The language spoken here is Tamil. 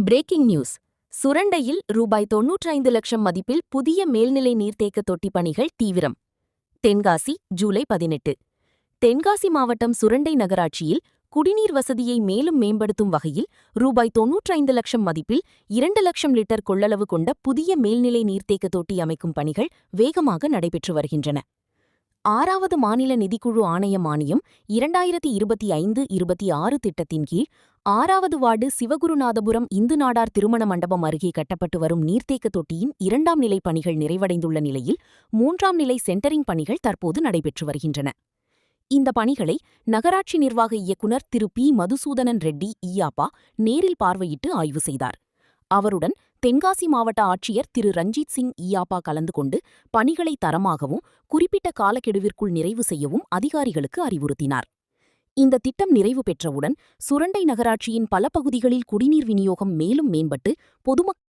Breaking news. சுரண்டையில் ரூ.95 லட்சம் மதிப்பில் புதிய மேல்நிலை நீர்த்தேக்க தொட்டி பணிகள் தீவிரம். தென்காசி, ஜூலை 18. தென்காசி மாவட்டம் சுரண்டை நகராட்சியில் குடிநீர் வசதியை மேலும் மேம்படுத்தும் வகையில் ரூ.95 லட்சம் மதிப்பில் 2 லட்சம் லிட்டர் கொள்ளளவு கொண்ட புதிய மேல்நிலை நீர்த்தேக்க தொட்டி அமைக்கும் பணிகள் வேகமாக நடைபெற்று வருகின்றன. 6வது மாநில நிதிக்குழு ஆணைய மானியம் 2025-26 திட்டத்தின் கீழ் 6வது வார்டு சிவகுருநாதபுரம் இந்து நாடார் திருமண மண்டபம் அருகே கட்டப்பட்டு வரும் நீர்த்தேக்க தொட்டியின் 2ஆம் நிலை பணிகள் நிறைவடைந்துள்ள நிலையில் 3ஆம் நிலை சென்டரிங் பணிகள் தற்போது நடைபெற்று வருகின்றன. இந்த பணிகளை நகராட்சி நிர்வாக இயக்குநர் திரு பி. மதுசூதனன் ரெட்டி ஈயாப்பா நேரில் பார்வையிட்டு ஆய்வு செய்தார். அவருடன் தென்காசி மாவட்ட ஆட்சியர் திரு ரஞ்சித் சிங் ஈயாப்பா கலந்து கொண்டு பணிகளை தரமாகவும் குறிப்பிட்ட காலக்கெடுவிற்குள் நிறைவு செய்யவும் அதிகாரிகளுக்கு அறிவுறுத்தினார். இந்த திட்டம் நிறைவு பெற்றவுடன் சுரண்டை நகராட்சியின் பல பகுதிகளில் குடிநீர் விநியோகம் மேலும் மேம்பட்டு பொதுமக்கள்